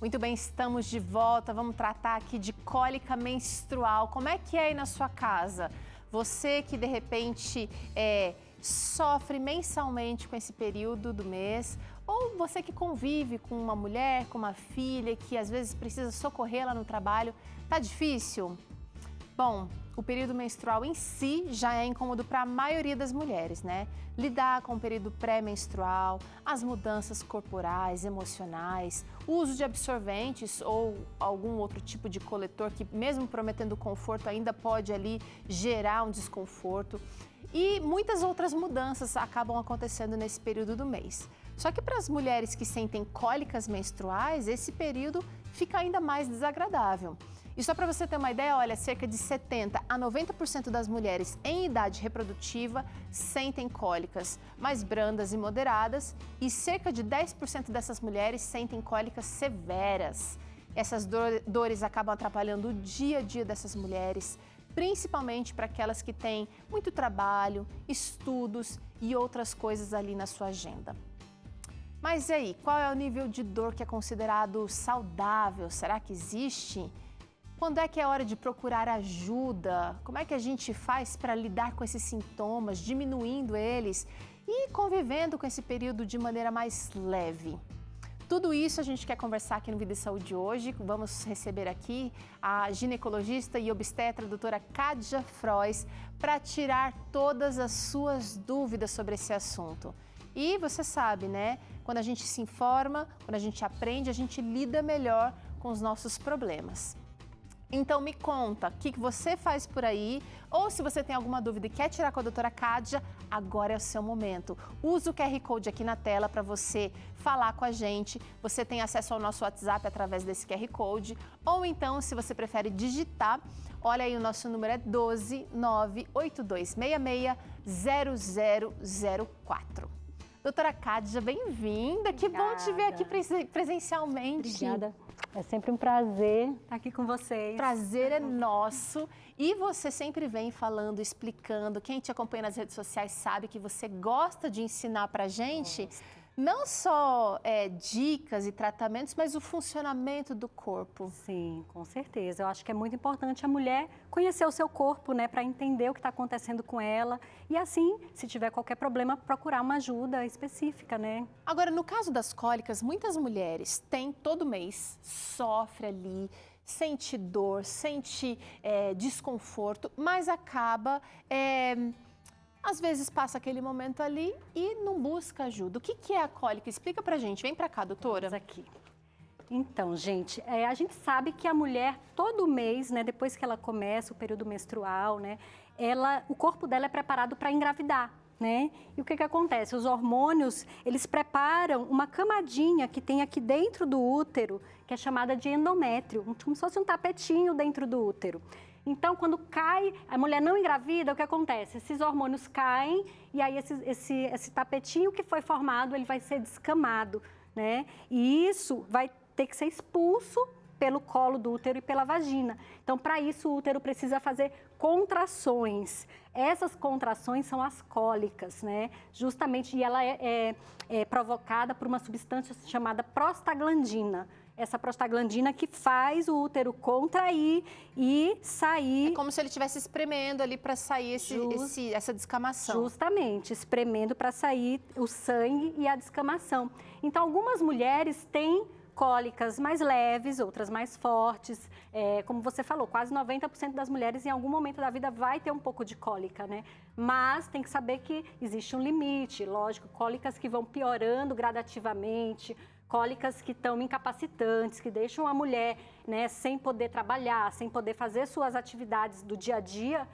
Muito bem, estamos de volta. Vamos tratar aqui de cólica menstrual. Como é que é aí na sua casa? Você que de repente sofre mensalmente com esse período do mês, ou você que convive com uma mulher, com uma filha, que às vezes precisa socorrê-la no trabalho, tá difícil? Bom, o período menstrual em si já é incômodo para a maioria das mulheres, né? Lidar com o período pré-menstrual, as mudanças corporais, emocionais, o uso de absorventes ou algum outro tipo de coletor que, mesmo prometendo conforto, ainda pode ali gerar um desconforto. E muitas outras mudanças acabam acontecendo nesse período do mês. Só que para as mulheres que sentem cólicas menstruais, esse período fica ainda mais desagradável. E só para você ter uma ideia, olha, cerca de 70% a 90% das mulheres em idade reprodutiva sentem cólicas mais brandas e moderadas e cerca de 10% dessas mulheres sentem cólicas severas. Essas dores acabam atrapalhando o dia a dia dessas mulheres, principalmente para aquelas que têm muito trabalho, estudos e outras coisas ali na sua agenda. Mas e aí, qual é o nível de dor que é considerado saudável? Será que existe? Quando é que é hora de procurar ajuda? Como é que a gente faz para lidar com esses sintomas, diminuindo eles e convivendo com esse período de maneira mais leve? Tudo isso a gente quer conversar aqui no Vida e Saúde hoje. Vamos receber aqui a ginecologista e obstetra, a doutora Kádia Frois, para tirar todas as suas dúvidas sobre esse assunto. E você sabe, né? Quando a gente se informa, quando a gente aprende, a gente lida melhor com os nossos problemas. Então me conta, o que você faz por aí, ou se você tem alguma dúvida e quer tirar com a doutora Kádia, agora é o seu momento. Use o QR Code aqui na tela para você falar com a gente. Você tem acesso ao nosso WhatsApp através desse QR Code, ou então, se você prefere digitar, olha aí, o nosso número é 12 98266 0004. Doutora Kádia, bem-vinda, que bom te ver aqui presencialmente. Obrigada. É sempre um prazer estar aqui com vocês. Prazer é nosso. E você sempre vem falando, explicando. Quem te acompanha nas redes sociais sabe que você gosta de ensinar pra gente não só dicas e tratamentos, mas o funcionamento do corpo. Sim, com certeza. Eu acho que é muito importante a mulher conhecer o seu corpo, né, para entender o que está acontecendo com ela e assim, se tiver qualquer problema, procurar uma ajuda específica, né? Agora, no caso das cólicas, muitas mulheres têm todo mês, sofre ali, sente dor, sente desconforto, mas acaba... Às vezes passa aquele momento ali e não busca ajuda. O que é a cólica? Explica pra gente. Vem pra cá, doutora. Vamos aqui. Então, gente, a gente sabe que a mulher, todo mês, né, depois que ela começa o período menstrual, né, o corpo dela é preparado para engravidar, né? E o que acontece? Os hormônios, eles preparam uma camadinha que tem aqui dentro do útero, que é chamada de endométrio, como se fosse um tapetinho dentro do útero. Então, quando cai, a mulher não engravida, o que acontece? Esses hormônios caem e aí esse tapetinho que foi formado, ele vai ser descamado, né? E isso vai ter que ser expulso pelo colo do útero e pela vagina. Então, para isso, o útero precisa fazer contrações. Essas contrações são as cólicas, né? Justamente, e ela é provocada por uma substância chamada prostaglandina. Essa prostaglandina que faz o útero contrair e sair... É como se ele estivesse espremendo ali para sair essa descamação. Justamente, espremendo para sair o sangue e a descamação. Então, algumas mulheres têm cólicas mais leves, outras mais fortes. Como você falou, quase 90% das mulheres em algum momento da vida vai ter um pouco de cólica, né? Mas tem que saber que existe um limite, lógico, cólicas que vão piorando gradativamente, cólicas que estão incapacitantes, que deixam a mulher, né, sem poder trabalhar, sem poder fazer suas atividades do dia a dia,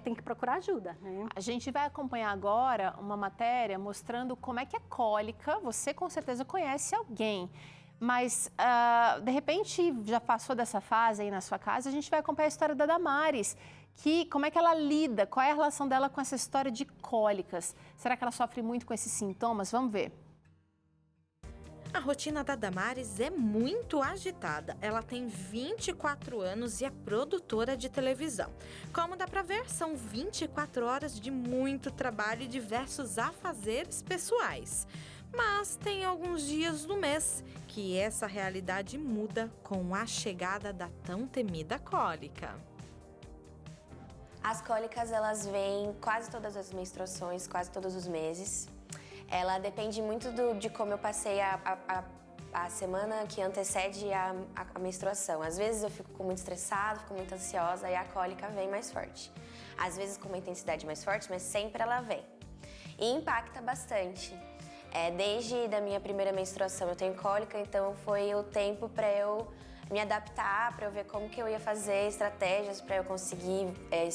tem que procurar ajuda, né? A gente vai acompanhar agora uma matéria mostrando como é que é cólica. Você com certeza conhece alguém, mas de repente já passou dessa fase aí na sua casa. A gente vai acompanhar a história da Damares, como é que ela lida, qual é a relação dela com essa história de cólicas. Será que ela sofre muito com esses sintomas? Vamos ver. A rotina da Damares é muito agitada. Ela tem 24 anos e é produtora de televisão. Como dá pra ver, são 24 horas de muito trabalho e diversos afazeres pessoais. Mas tem alguns dias do mês que essa realidade muda com a chegada da tão temida cólica. As cólicas, elas vêm quase todas as menstruações, quase todos os meses. Ela depende muito de como eu passei a semana que antecede a menstruação. Às vezes eu fico muito estressada, fico muito ansiosa e a cólica vem mais forte. Às vezes com uma intensidade mais forte, mas sempre ela vem. E impacta bastante. Desde da minha primeira menstruação eu tenho cólica, então foi o tempo para eu me adaptar, para eu ver como que eu ia fazer estratégias para eu conseguir,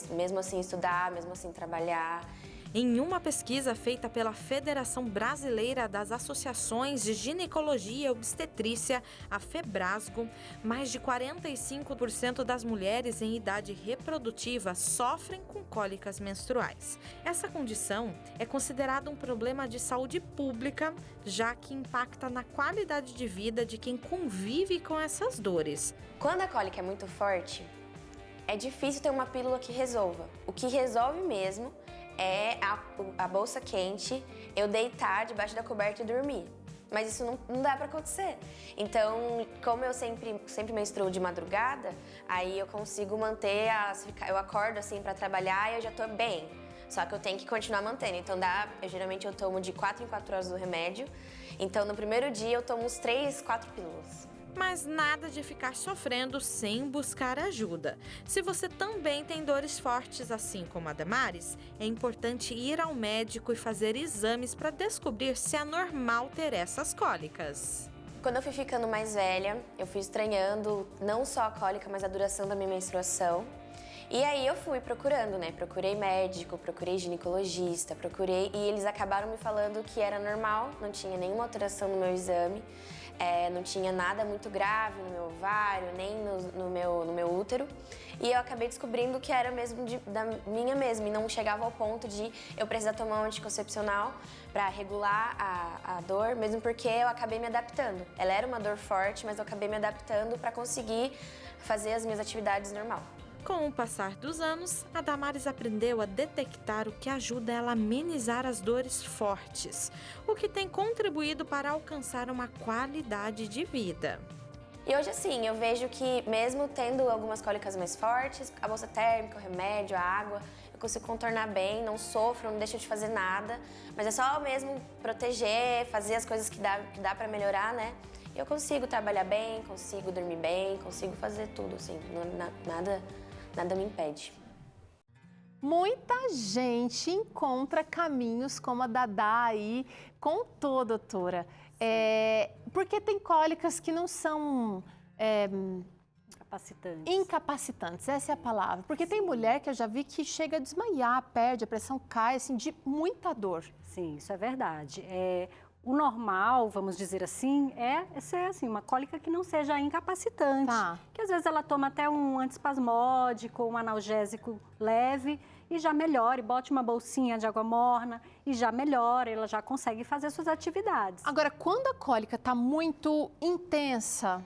mesmo assim, estudar, mesmo assim, trabalhar. Em uma pesquisa feita pela Federação Brasileira das Associações de Ginecologia e Obstetrícia, a FEBRASGO, mais de 45% das mulheres em idade reprodutiva sofrem com cólicas menstruais. Essa condição é considerada um problema de saúde pública, já que impacta na qualidade de vida de quem convive com essas dores. Quando a cólica é muito forte, é difícil ter uma pílula que resolva. O que resolve mesmo é a bolsa quente, eu deitar debaixo da coberta e dormir. Mas isso não dá pra acontecer. Então, como eu sempre menstruo de madrugada, aí eu consigo manter, eu acordo assim pra trabalhar e eu já tô bem. Só que eu tenho que continuar mantendo. Então, geralmente eu tomo de 4 em 4 horas do remédio. Então, no primeiro dia eu tomo uns 3, 4 pílulas. Mas nada de ficar sofrendo sem buscar ajuda. Se você também tem dores fortes, assim como a Damares, é importante ir ao médico e fazer exames para descobrir se é normal ter essas cólicas. Quando eu fui ficando mais velha, eu fui estranhando não só a cólica, mas a duração da minha menstruação. E aí eu fui procurando, né? Procurei médico, procurei ginecologista, e eles acabaram me falando que era normal, não tinha nenhuma alteração no meu exame. Não tinha nada muito grave no meu ovário, nem no meu útero. E eu acabei descobrindo que era mesmo da minha mesma. E não chegava ao ponto de eu precisar tomar um anticoncepcional para regular a dor, mesmo porque eu acabei me adaptando. Ela era uma dor forte, mas eu acabei me adaptando para conseguir fazer as minhas atividades normal. Com o passar dos anos, a Damares aprendeu a detectar o que ajuda ela a amenizar as dores fortes, o que tem contribuído para alcançar uma qualidade de vida. E hoje, assim, eu vejo que mesmo tendo algumas cólicas mais fortes, a bolsa térmica, o remédio, a água, eu consigo contornar bem, não sofro, não deixo de fazer nada, mas é só mesmo proteger, fazer as coisas que dá para melhorar, né? Eu consigo trabalhar bem, consigo dormir bem, consigo fazer tudo, assim, nada me impede. Muita gente encontra caminhos como a Dadá aí, contou, doutora. Porque tem cólicas que não são incapacitantes, essa é a palavra. Porque tem mulher que eu já vi que chega a desmaiar, perde, a pressão cai, assim, de muita dor. Sim, isso é verdade. O normal, vamos dizer assim, é ser assim, uma cólica que não seja incapacitante. Tá. Que às vezes ela toma até um antiespasmódico, um analgésico leve e já melhora, e bote uma bolsinha de água morna e já melhora, ela já consegue fazer suas atividades. Agora, quando a cólica está muito intensa,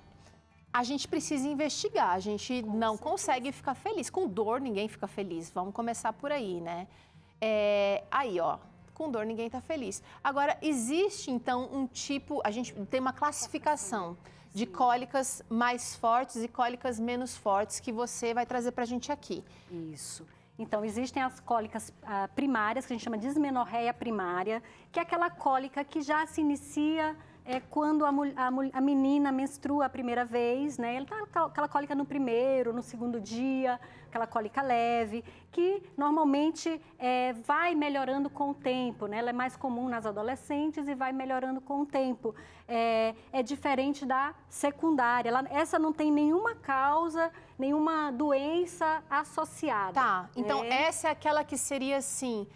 a gente precisa investigar, a gente não consegue ficar feliz. Com dor, ninguém fica feliz, vamos começar por aí, né? Aí, ó. Com dor ninguém está feliz. Agora, existe então um tipo, a gente tem uma classificação de cólicas mais fortes e cólicas menos fortes que você vai trazer para a gente aqui. Isso. Então, existem as cólicas primárias, que a gente chama de dismenorreia primária, que é aquela cólica que já se inicia quando a menina menstrua a primeira vez, né? Ela tá aquela cólica no primeiro, no segundo dia, aquela cólica leve, que normalmente vai melhorando com o tempo, né? Ela é mais comum nas adolescentes e vai melhorando com o tempo. É diferente da secundária. Essa não tem nenhuma causa, nenhuma doença associada. Tá, então essa é aquela que seria assim...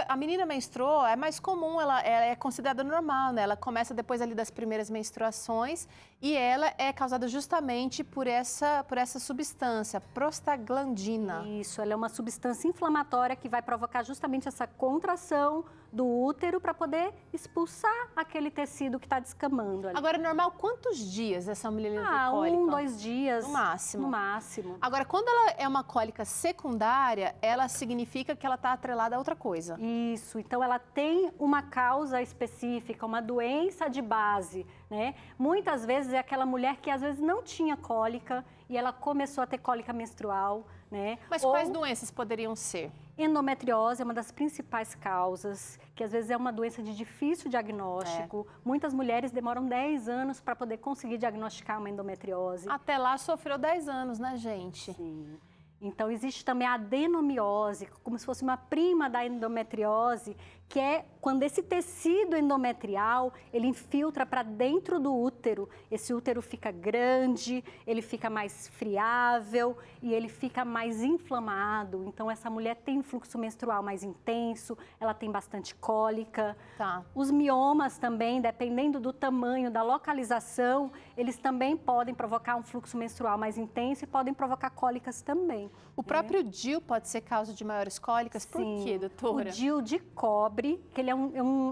A menina menstruou, é mais comum, ela é considerada normal, né? Ela começa depois ali das primeiras menstruações e ela é causada justamente por essa substância, prostaglandina. Isso, ela é uma substância inflamatória que vai provocar justamente essa contração do útero para poder expulsar aquele tecido que está descamando ali. Agora, normal, quantos dias essa mulher tem cólica? 1, 2 dias. No máximo. No máximo. Agora, quando ela é uma cólica secundária, ela significa que ela está atrelada a outra coisa. menopausa. Isso, então ela tem uma causa específica, uma doença de base, né? Muitas vezes é aquela mulher que às vezes não tinha cólica e ela começou a ter cólica menstrual, né? Mas quais doenças poderiam ser? Endometriose é uma das principais causas, que às vezes é uma doença de difícil diagnóstico. Muitas mulheres demoram 10 anos para poder conseguir diagnosticar uma endometriose. Até lá sofreu 10 anos, né, gente? Sim. Então, existe também a adenomiose, como se fosse uma prima da endometriose, que é quando esse tecido endometrial, ele infiltra para dentro do útero. Esse útero fica grande, ele fica mais friável e ele fica mais inflamado. Então, essa mulher tem um fluxo menstrual mais intenso, ela tem bastante cólica. Tá. Os miomas também, dependendo do tamanho, da localização, eles também podem provocar um fluxo menstrual mais intenso e podem provocar cólicas também. O próprio DIU pode ser causa de maiores cólicas? Por quê, doutora? O DIU de cobre, que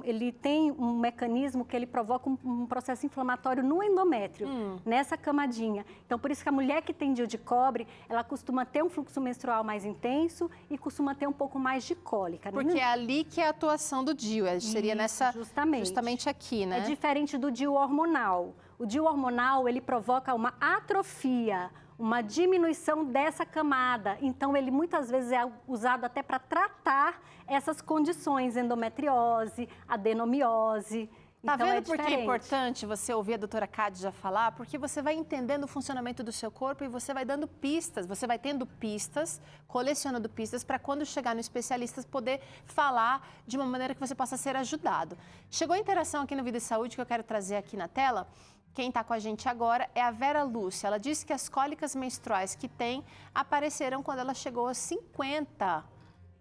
ele tem um mecanismo que ele provoca um processo inflamatório no endométrio, nessa camadinha. Então, por isso que a mulher que tem DIU de cobre, ela costuma ter um fluxo menstrual mais intenso e costuma ter um pouco mais de cólica. Porque é ali que é a atuação do DIU, seria nessa, justamente aqui, né? É diferente do DIU hormonal. O DIU hormonal, ele provoca uma atrofia, uma diminuição dessa camada. Então, ele muitas vezes é usado até para tratar essas condições, endometriose, adenomiose. Tá Então, vendo por que é importante você ouvir a doutora Cádia falar? Porque você vai entendendo o funcionamento do seu corpo e você vai dando pistas, você vai tendo pistas, colecionando pistas para quando chegar no especialista poder falar de uma maneira que você possa ser ajudado. Chegou a interação aqui no Vida e Saúde que eu quero trazer aqui na tela. Quem está com a gente agora é a Vera Lúcia. Ela disse que as cólicas menstruais que tem apareceram quando ela chegou aos 50.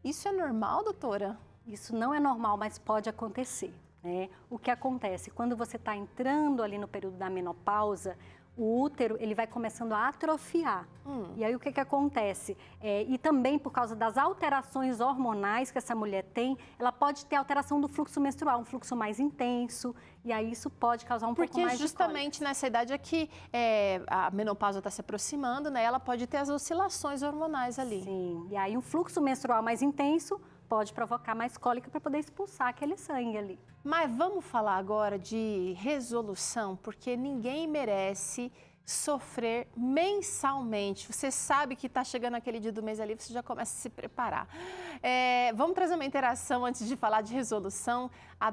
Isso é normal, doutora? Isso não é normal, mas pode acontecer, né? O que acontece? Quando você está entrando ali no período da menopausa, o útero ele vai começando a atrofiar. E aí o que acontece? E também por causa das alterações hormonais que essa mulher tem, ela pode ter alteração do fluxo menstrual, um fluxo mais intenso, e aí isso pode causar um pouco mais de Porque justamente nessa idade aqui, a menopausa está se aproximando, né? Ela pode ter as oscilações hormonais ali. Sim, e aí um fluxo menstrual mais intenso pode provocar mais cólica para poder expulsar aquele sangue ali. Mas vamos falar agora de resolução, porque ninguém merece sofrer mensalmente. Você sabe que está chegando aquele dia do mês ali, você já começa a se preparar. Vamos trazer uma interação antes de falar de resolução. A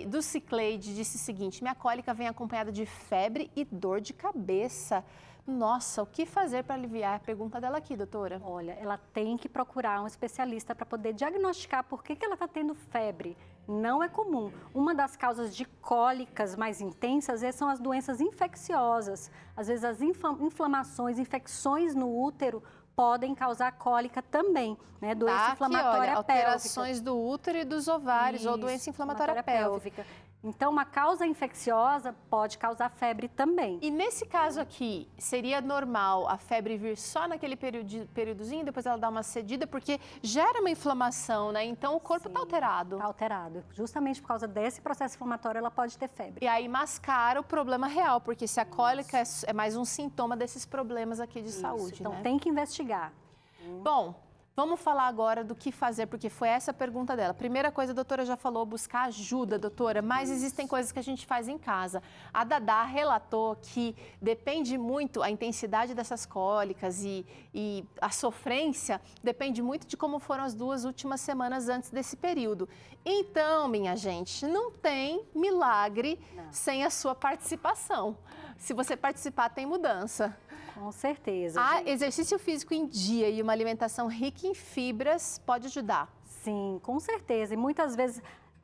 Dulcicleide disse o seguinte: minha cólica vem acompanhada de febre e dor de cabeça. Nossa, o que fazer para aliviar? A pergunta dela aqui, doutora. Olha, ela tem que procurar um especialista para poder diagnosticar por que ela está tendo febre. Não é comum. Uma das causas de cólicas mais intensas são as doenças infecciosas. Às vezes as inflamações, infecções no útero podem causar cólica também, né? Doença inflamatória aqui, olha, alterações do útero e dos ovários. Isso, ou doença inflamatória pélvica. Então, uma causa infecciosa pode causar febre também. E nesse caso aqui, seria normal a febre vir só naquele períodozinho, depois ela dá uma cedida, porque gera uma inflamação, né? Então, o corpo está alterado. Está alterado. Justamente por causa desse processo inflamatório, ela pode ter febre. E aí mascara o problema real, porque se a cólica é mais um sintoma desses problemas aqui de saúde, então, né? Tem que investigar. Bom, vamos falar agora do que fazer, porque foi essa a pergunta dela. Primeira coisa, a doutora já falou, buscar ajuda, doutora, mas existem coisas que a gente faz em casa. A Dadá relatou que depende muito, a intensidade dessas cólicas e a sofrência depende muito de como foram as 2 últimas semanas antes desse período. Então, minha gente, não tem milagre sem a sua participação. Se você participar, tem mudança. Com certeza. Exercício físico em dia e uma alimentação rica em fibras pode ajudar. Sim, com certeza. E muitas vezes,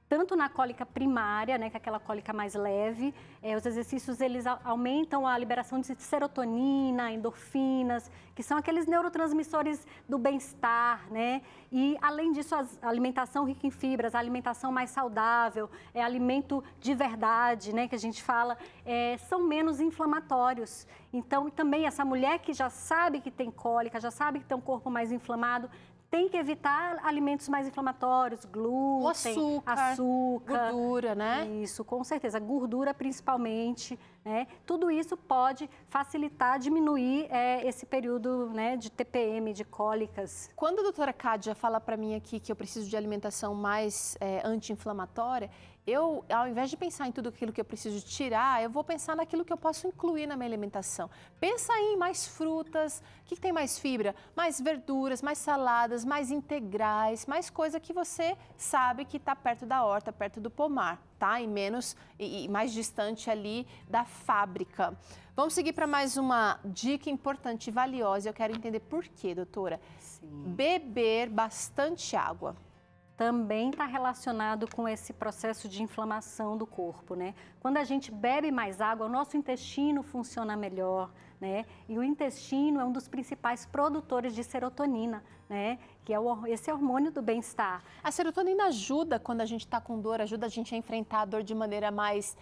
tanto na cólica primária, né, que é aquela cólica mais leve, os exercícios eles aumentam a liberação de serotonina, endorfinas, que são aqueles neurotransmissores do bem-estar, né? E além disso, a alimentação rica em fibras, a alimentação mais saudável, alimento de verdade, né, que a gente fala, são menos inflamatórios. Então, também essa mulher que já sabe que tem cólica, já sabe que tem um corpo mais inflamado, Tem que evitar alimentos mais inflamatórios, glúten, O açúcar, gordura, né? Isso, com certeza. Gordura principalmente, né? Tudo isso pode facilitar, diminuir esse período, né, de TPM, de cólicas. Quando a doutora Kádia fala para mim aqui que eu preciso de alimentação mais anti-inflamatória, eu, ao invés de pensar em tudo aquilo que eu preciso tirar, eu vou pensar naquilo que eu posso incluir na minha alimentação. Pensa aí em mais frutas, o que tem mais fibra? Mais verduras, mais saladas, mais integrais, mais coisa que você sabe que está perto da horta, perto do pomar, tá? E mais distante ali da fábrica. Vamos seguir para mais uma dica importante e valiosa. Eu quero entender por quê, doutora. Sim. Beber bastante água. Também está relacionado com esse processo de inflamação do corpo, né? Quando a gente bebe mais água, o nosso intestino funciona melhor, né? E o intestino é um dos principais produtores de serotonina, né? Que é esse hormônio do bem-estar. A serotonina ajuda quando a gente está com dor, ajuda a gente a enfrentar a dor de maneira mais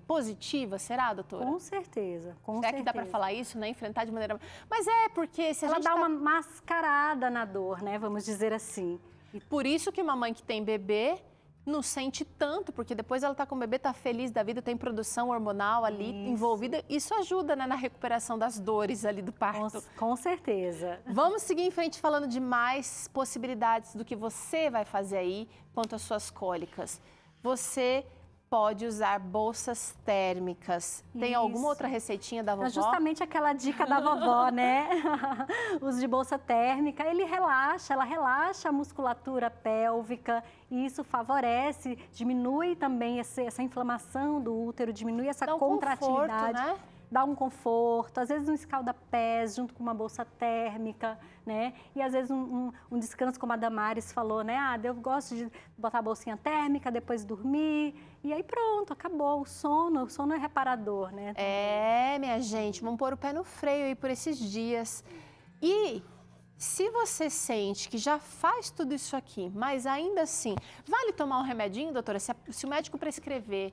positiva, será, doutora? Com certeza, com certeza. É que dá para falar isso, né? Enfrentar de maneira... Mas porque se a Ela gente dá uma mascarada na dor, né? Vamos dizer assim. E por isso que uma mãe que tem bebê não sente tanto, porque depois ela está com o bebê, está feliz da vida, tem produção hormonal ali envolvida. Isso ajuda, né, na recuperação das dores ali do parto. Com certeza. Vamos seguir em frente falando de mais possibilidades do que você vai fazer aí quanto às suas cólicas. Você pode usar bolsas térmicas. Tem alguma outra receitinha da vovó? Justamente aquela dica da vovó, né? Uso de bolsa térmica, ela relaxa a musculatura pélvica e isso favorece, diminui também essa inflamação do útero, diminui essa contratilidade. Conforto, né? Dá um conforto, às vezes um escalda-pés junto com uma bolsa térmica, né? E às vezes um descanso, como a Damares falou, né? Eu gosto de botar a bolsinha térmica, depois dormir, e aí pronto, acabou. O sono é reparador, né? Minha gente, vamos pôr o pé no freio aí por esses dias. E se você sente que já faz tudo isso aqui, mas ainda assim, vale tomar um remedinho, doutora? Se o médico prescrever,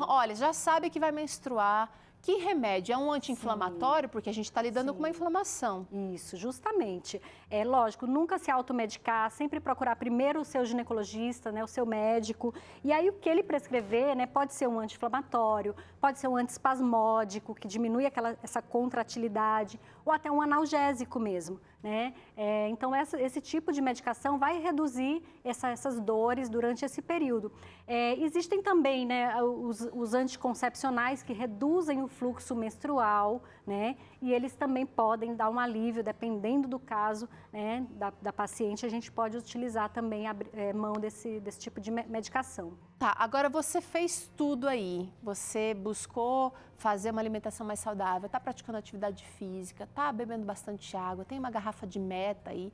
olha, já sabe que vai menstruar. Que remédio? É um anti-inflamatório? Porque a gente está lidando com uma inflamação. Isso, justamente. É lógico, nunca se automedicar, sempre procurar primeiro o seu ginecologista, né, o seu médico. E aí o que ele prescrever, né, pode ser um anti-inflamatório, pode ser um antiespasmódico, que diminui essa contratilidade, ou até um analgésico mesmo, né? Então esse tipo de medicação vai reduzir essas dores durante esse período. Existem também, né, os anticoncepcionais que reduzem o fluxo menstrual, né? E eles também podem dar um alívio, dependendo do caso, né, da paciente, a gente pode utilizar também mão desse tipo de medicação. Tá, agora você fez tudo aí, você buscou fazer uma alimentação mais saudável, tá praticando atividade física, tá bebendo bastante água, tem uma garrafa de Meta aí,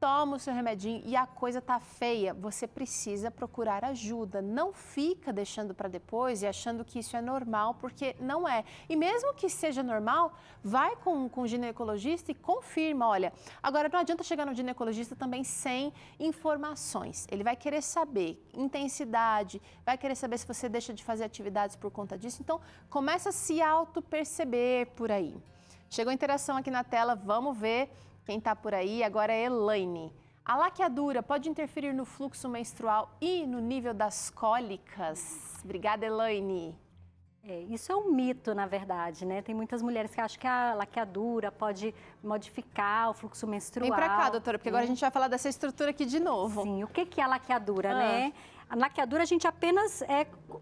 toma o seu remedinho e a coisa tá feia, você precisa procurar ajuda. Não fica deixando para depois e achando que isso é normal, porque não é. E mesmo que seja normal, vai com o ginecologista e confirma, olha, agora não adianta chegar no ginecologista também sem informações. Ele vai querer saber intensidade, vai querer saber se você deixa de fazer atividades por conta disso. Então, começa a se auto-perceber por aí. Chegou a interação aqui na tela, vamos ver. Quem está por aí agora é Elaine. A laqueadura pode interferir no fluxo menstrual e no nível das cólicas? Obrigada, Elaine. Isso é um mito, na verdade, né? Tem muitas mulheres que acham que a laqueadura pode modificar o fluxo menstrual. Vem pra cá, doutora, porque agora a gente vai falar dessa estrutura aqui de novo. Sim, o que é a laqueadura, né? A laqueadura a gente apenas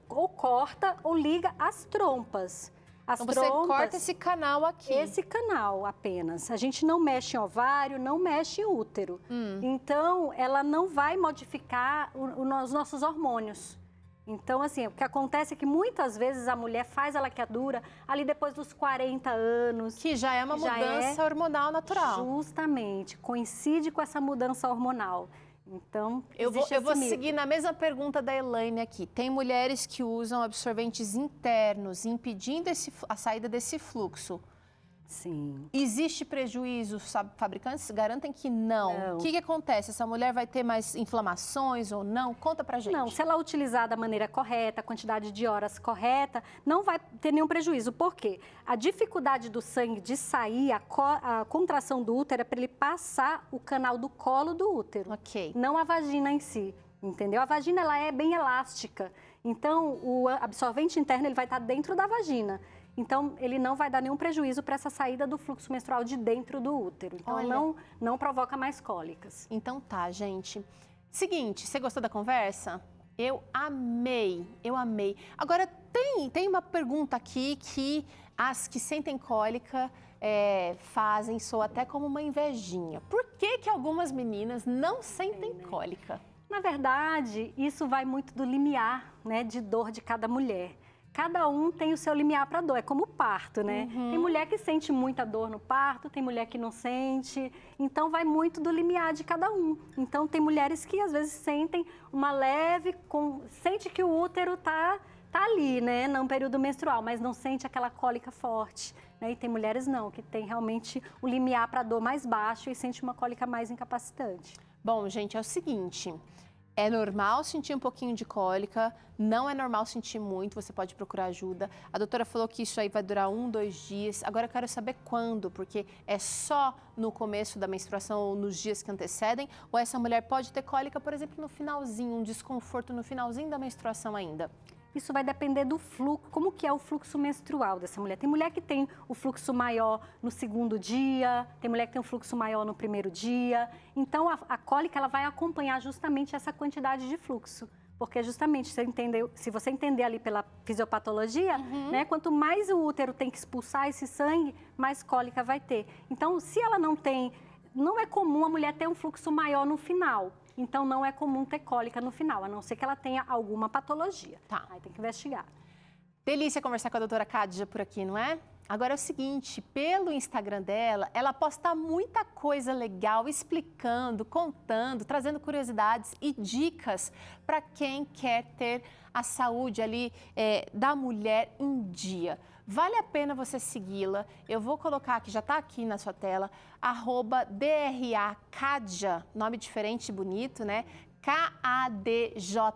ou corta ou liga as trompas. Então você corta esse canal aqui. Esse canal apenas. A gente não mexe em ovário, não mexe em útero. Então, ela não vai modificar os nossos hormônios. Então, assim, o que acontece é que muitas vezes a mulher faz a laqueadura ali depois dos 40 anos. Que já é uma mudança hormonal natural. Justamente, coincide com essa mudança hormonal. Então, eu vou seguir na mesma pergunta da Elaine aqui. Tem mulheres que usam absorventes internos, impedindo a saída desse fluxo. Sim. Existe prejuízo? Fabricantes garantem que não. O que acontece? Essa mulher vai ter mais inflamações ou não? Conta pra gente. Não, se ela utilizar da maneira correta, a quantidade de horas correta, não vai ter nenhum prejuízo. Por quê? A dificuldade do sangue de sair, a contração do útero é para ele passar o canal do colo do útero. Ok. Não a vagina em si, entendeu? A vagina, ela é bem elástica. Então, o absorvente interno, ele vai estar dentro da vagina. Então, ele não vai dar nenhum prejuízo para essa saída do fluxo menstrual de dentro do útero. Então, não provoca mais cólicas. Então tá, gente. Seguinte, você gostou da conversa? Eu amei, eu amei. Agora, tem uma pergunta aqui que as que sentem cólica fazem, soa até como uma invejinha. Por que algumas meninas não sentem cólica? Na verdade, isso vai muito do limiar, né, de dor de cada mulher. Cada um tem o seu limiar para dor, é como o parto, né? Tem mulher que sente muita dor no parto, tem mulher que não sente, então vai muito do limiar de cada um. Então tem mulheres que às vezes sentem uma leve, sente que o útero tá ali, né, no período menstrual, mas não sente aquela cólica forte, né? E tem mulheres não, que tem realmente o limiar para dor mais baixo e sente uma cólica mais incapacitante. Bom, gente, é o seguinte... É normal sentir um pouquinho de cólica, não é normal sentir muito, você pode procurar ajuda. A doutora falou que isso aí vai durar 1, 2 dias. Agora eu quero saber quando, porque é só no começo da menstruação ou nos dias que antecedem? Ou essa mulher pode ter cólica, por exemplo, no finalzinho, um desconforto no finalzinho da menstruação ainda? Isso vai depender do fluxo, como que é o fluxo menstrual dessa mulher. Tem mulher que tem o fluxo maior no segundo dia, tem mulher que tem um fluxo maior no primeiro dia. Então, a cólica ela vai acompanhar justamente essa quantidade de fluxo. Porque justamente, se você entender ali pela fisiopatologia, né, quanto mais o útero tem que expulsar esse sangue, mais cólica vai ter. Então, se ela não tem, não é comum a mulher ter um fluxo maior no final. Então, não é comum ter cólica no final, a não ser que ela tenha alguma patologia. Tá. Aí tem que investigar. Delícia conversar com a doutora Khadija por aqui, não é? Agora é o seguinte, pelo Instagram dela, ela posta muita coisa legal, explicando, contando, trazendo curiosidades e dicas para quem quer ter a saúde ali da mulher em dia. Vale a pena você segui-la. Eu vou colocar aqui, já está aqui na sua tela, @DRA nome diferente e bonito, né? KADJA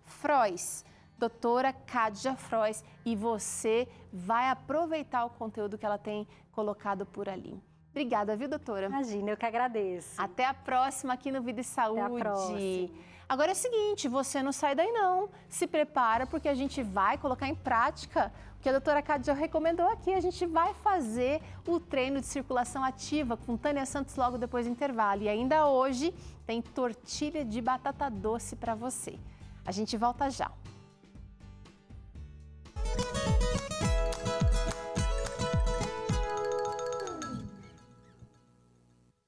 Frois. Doutora Khadija Frois, e você vai aproveitar o conteúdo que ela tem colocado por ali. Obrigada, viu, doutora? Imagina, eu que agradeço. Até a próxima aqui no Vida e Saúde. Até a próxima. Agora é o seguinte, você não sai daí não. Se prepara, porque a gente vai colocar em prática o que a doutora Khadija recomendou aqui. A gente vai fazer o treino de circulação ativa com Tânia Santos logo depois do intervalo. E ainda hoje tem tortilha de batata doce para você. A gente volta já.